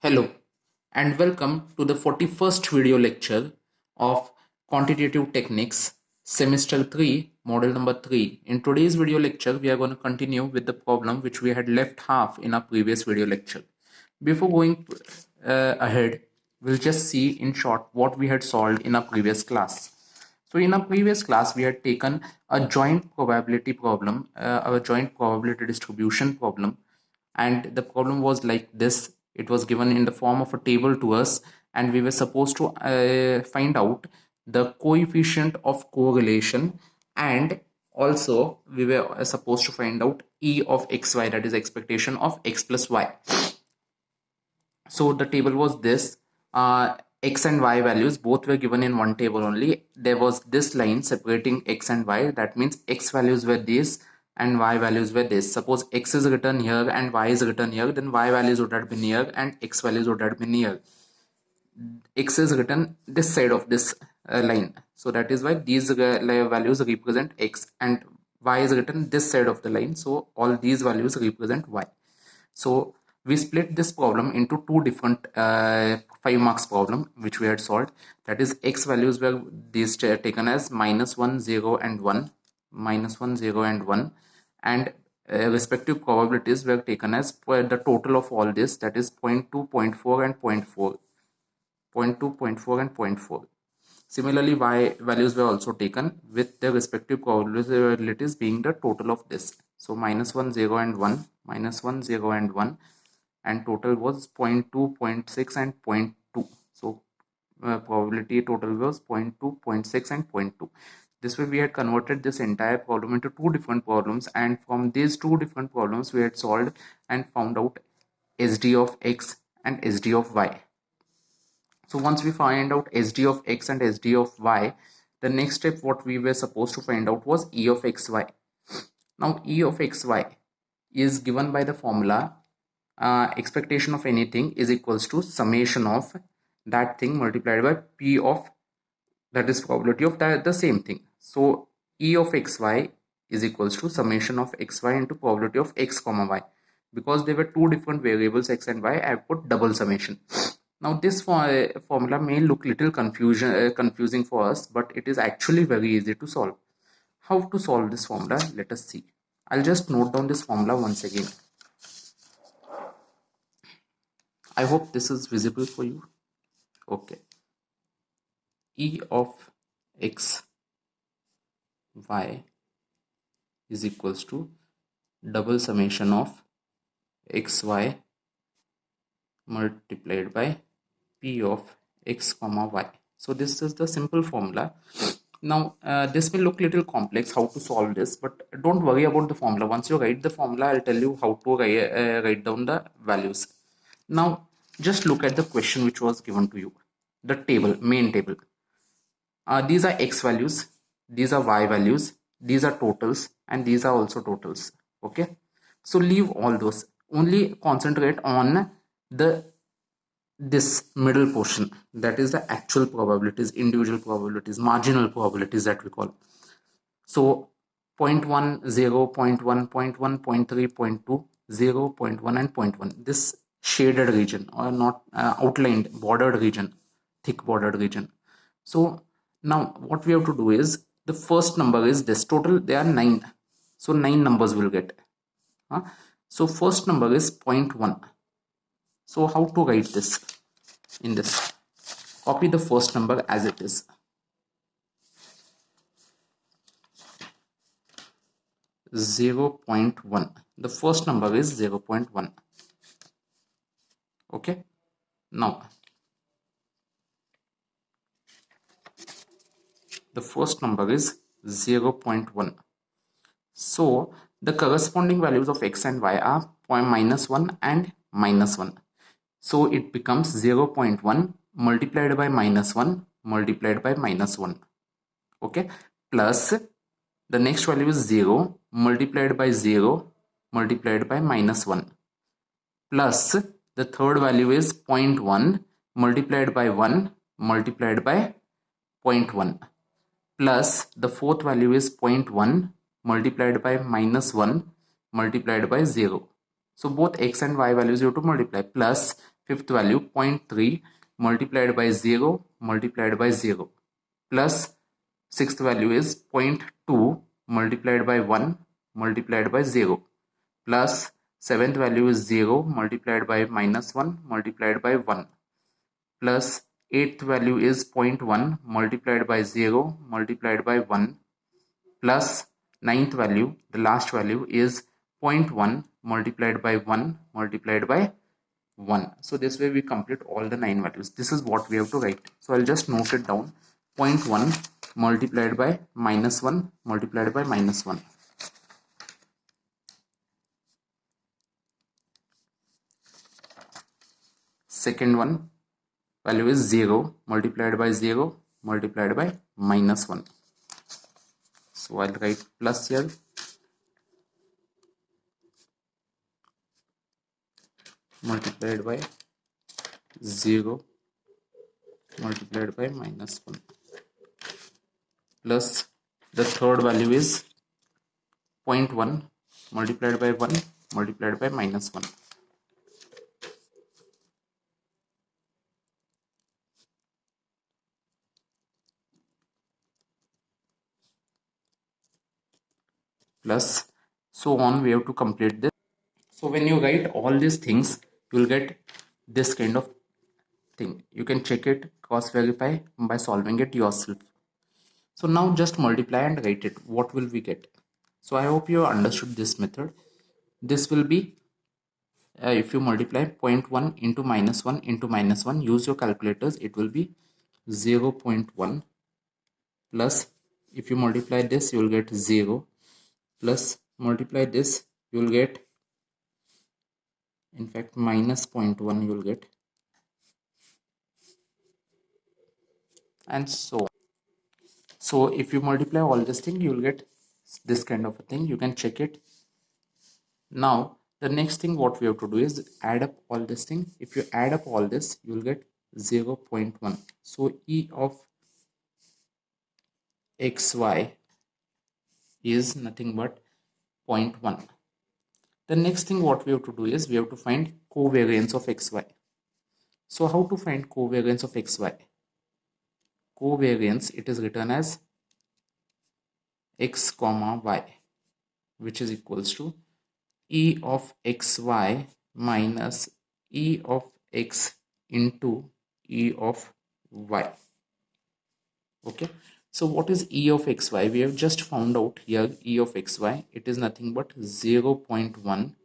Hello and welcome to the 41st video lecture of Quantitative Techniques Semester 3 Model number 3. In today's video lecture we are going to continue with the problem which we had left half in our previous video lecture. Before going ahead, we'll just see in short what we had solved in our previous class. So in our previous class we had taken a joint probability problem, a joint probability distribution problem, and the problem was like this. It was given in the form of a table to us, and we were supposed to find out the coefficient of correlation, and also we were supposed to find out E of xy, that is expectation of x plus y. So the table was this. X and y values both were given in one table only. There was this line separating x and y. That means x values were this and y values were this. Suppose x is written here and y is written here, then y values would have been here and x values would have been here. X is written this side of this line, so that is why these values represent x, and y is written this side of the line, so all these values represent y. So we split this problem into two different 5 marks problem which we had solved. That is, x values were these taken as -1, 0 and 1, -1, 0 and 1, and respective probabilities were taken as the total of all this, that is 0.2, 0.4 and 0.4. 0.2, 0.4 and 0.4. Similarly, y values were also taken with their respective probabilities being the total of this. So -1, 0 and 1, -1, 0 and 1, and total was 0.2, 0.6 and 0.2. So probability total was 0.2, 0.6 and 0.2. This way we had converted this entire problem into two different problems, and from these two different problems we had solved and found out SD of x and SD of y. So once we find out SD of x and SD of y, the next step what we were supposed to find out was E of xy. Now E of xy is given by the formula expectation of anything is equals to summation of that thing multiplied by P of, that is probability of the same thing. So E of xy is equals to summation of xy into probability of x comma y. Because there were two different variables x and y, I have put double summation. Now this formula may look little confusing for us, but it is actually very easy to solve. How to solve this formula? Let us see. I'll just note down this formula once again. I hope this is visible for you. Okay. E of x y is equals to double summation of xy multiplied by P of x comma y. So this is the simple formula. Now this will look little complex how to solve this, but don't worry about the formula. Once you write the formula, I'll tell you how to write down the values. Now just look at the question which was given to you. The table, main table. These are x values, these are y values, these are totals, and these are also totals. Okay, so leave all those, only concentrate on this middle portion, that is the actual probabilities, individual probabilities, marginal probabilities that we call. So 0.1, 0, 0.1, 0.1, 0.3, 0.2, 0, 0.1 and 0.1, this shaded region, or not outlined, bordered region, thick bordered region. So now what we have to do is, the first number is this, total there are 9, so 9 numbers will get. So first number is 0.1. So how to write this? In this, copy the first number as it is. 0.1. The first number is 0.1. Okay. Now the first number is 0.1. So the corresponding values of x and y are -1 and -1. So it becomes 0.1 multiplied by -1 multiplied by -1. Okay, plus the next value is 0 multiplied by 0 multiplied by -1, plus the third value is 0.1 multiplied by 1 multiplied by 0.1, plus the fourth value is 0.1 multiplied by -1 multiplied by 0. So both x and y values you have to multiply, plus fifth value 0.3 multiplied by 0 multiplied by 0 plus sixth value is 0.2 multiplied by 1 multiplied by 0 plus seventh value is 0 multiplied by minus 1 multiplied by 1 plus eighth value is 0.1 multiplied by 0 multiplied by 1 plus ninth value, the last value is 0.1 multiplied by 1 multiplied by 1. So this way we complete all the 9 values. This is what we have to write. So I'll just note it down. 0.1 multiplied by minus 1 multiplied by minus 1. Second one value is 0 multiplied by 0 multiplied by minus 1. So I'll write plus here. Multiplied by 0 multiplied by minus 1 plus the third value is 0.1 multiplied by 1 multiplied by minus 1. Plus so on, we have to complete this. So when you write all these things, you will get this kind of thing. You can check it, cross verify by solving it yourself. So now just multiply and write it. What will we get? So I hope you understood this method. This will be if you multiply 0.1 into minus 1 into minus 1, use your calculators, it will be 0.1 plus if you multiply this, you will get 0 plus multiply this, you will get, in fact, minus 0.1 you will get, and so on. So if you multiply all this thing, you will get this kind of a thing. You can check it. Now the next thing what we have to do is add up all this thing. If you add up all this, you will get 0.1. So E of xy is nothing but 0.1. The next thing what we have to do is we have to find covariance of xy. So how to find covariance of xy? Covariance, it is written as x comma y, which is equals to E of xy minus E of x into E of y. Okay, so what is E of xy? We have just found out here E of xy. It is nothing but 0.1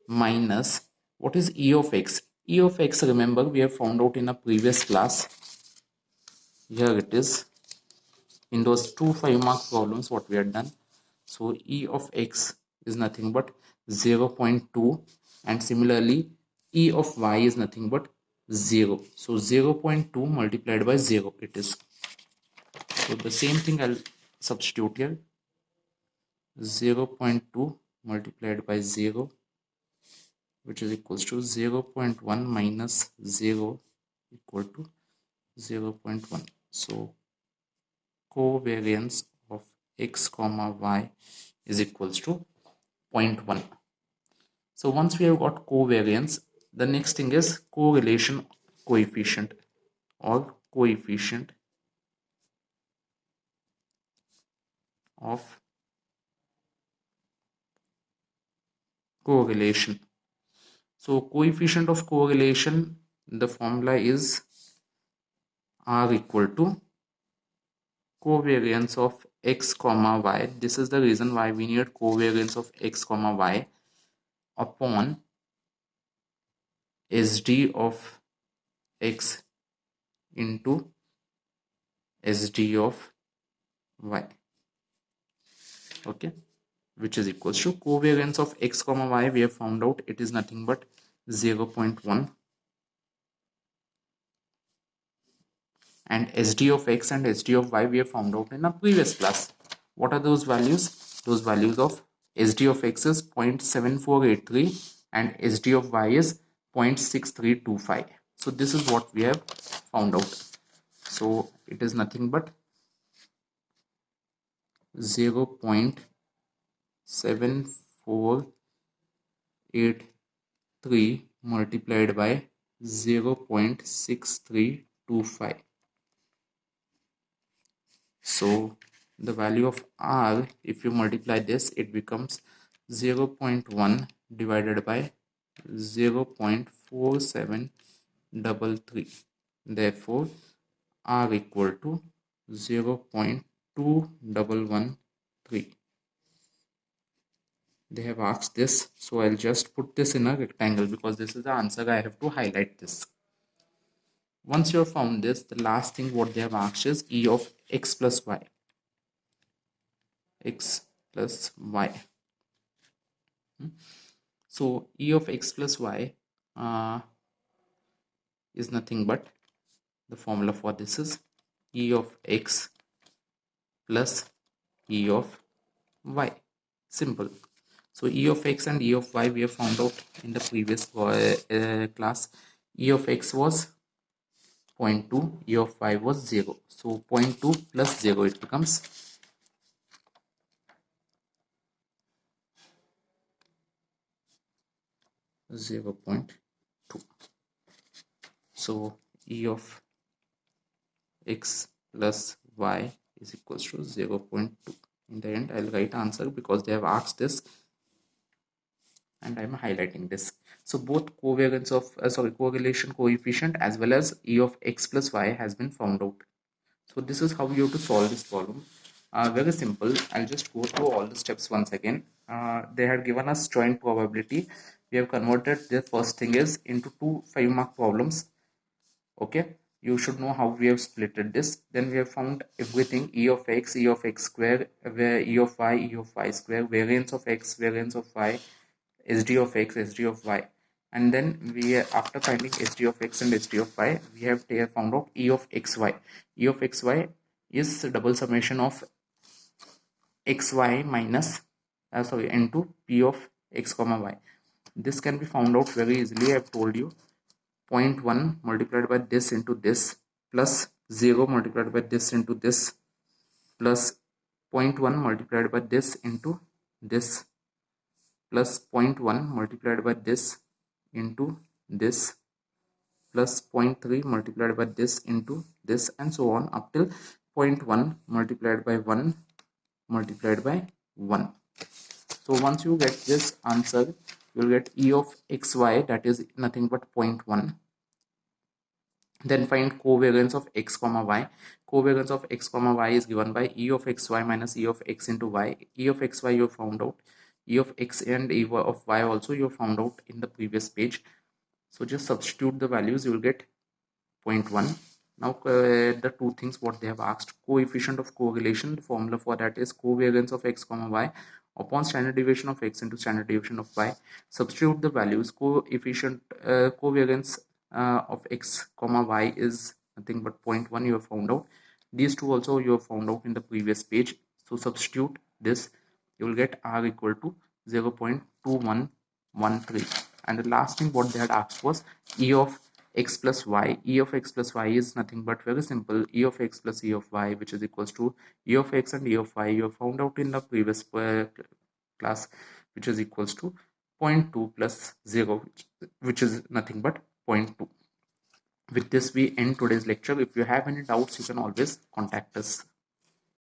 minus what is E of x? E of x, remember, we have found out in a previous class. Here it is in those 2 5-mark problems what we had done. So E of x is nothing but 0.2, and similarly E of y is nothing but 0. So 0.2 multiplied by 0 it is. So the same thing I'll substitute here. 0.2 multiplied by 0, which is equals to 0.1 minus 0 equal to 0.1. So covariance of x comma y is equals to 0.1. So once we have got covariance, the next thing is correlation coefficient or coefficient of correlation. So coefficient of correlation, the formula is R equal to covariance of x comma y. This is the reason why we need covariance of x comma y upon SD of x into SD of y. Okay, which is equals to covariance of x comma y. We have found out it is nothing but 0.1, and SD of x and SD of y we have found out in a previous class. What are those values? Those values of SD of x is 0.7483 and SD of y is 0.6325. So this is what we have found out. So it is nothing but 0.7483 multiplied by 0.6325. So the value of r, if you multiply this, it becomes 0.1 divided by 0.4733. Therefore r equal to 0.2113. They have asked this, so I'll just put this in a rectangle because this is the answer. I have to highlight this. Once you have found this, the last thing what they have asked is e of x plus y. X plus y. So e of x plus y is nothing but, the formula for this is e of x plus e of y. Simple. So e of x and e of y we have found out in the previous class. E of x was 0.2, e of y was 0. So 0.2 plus 0, it becomes 0.2. So e of x plus y is equals to 0.2. In the end, I'll write answer because they have asked this and I'm highlighting this. So both covariance of correlation coefficient as well as e of x plus y has been found out. So this is how you have to solve this problem. Very simple. I'll just go through all the steps once again. They had given us joint probability. We have converted the first thing is into two 5-mark problems. Okay, you should know how we have splitted this. Then we have found everything: e of x square, where e of y square, variance of x, variance of y, sd of x, sd of y. And then we, after finding sd of x and sd of y, we have found out e of xy. E of xy is double summation of xy minus into p of x comma y. This can be found out very easily. I have told you, 0.1 multiplied by this into this plus 0 multiplied by this into this plus 0.1 multiplied by this into this plus 0.1 multiplied by this into this plus 0.3 multiplied by this into this, and so on up till 0.1 multiplied by 1 multiplied by 1. So once you get this answer, you will get e of xy, that is nothing but 0.1. Then find covariance of x comma y. Covariance of x comma y is given by e of xy minus e of x into y. E of xy you have found out. E of x and e of y also you have found out in the previous page. So just substitute the values, you will get 0.1. Now the two things what they have asked: coefficient of correlation. The formula for that is covariance of x comma y upon standard deviation of x into standard deviation of y. Substitute the values. Coefficient covariance of x comma y is nothing but 0.1. You have found out. These two also you have found out in the previous page. So substitute this, you will get r equal to 0.2113. And the last thing what they had asked was e of x plus y. E of x plus y is nothing but very simple: e of x plus e of y, which is equals to e of x and e of y you have found out in the previous class, which is equals to 0.2 plus 0, which is nothing but 0.2. With this we end today's lecture. If you have any doubts, you can always contact us.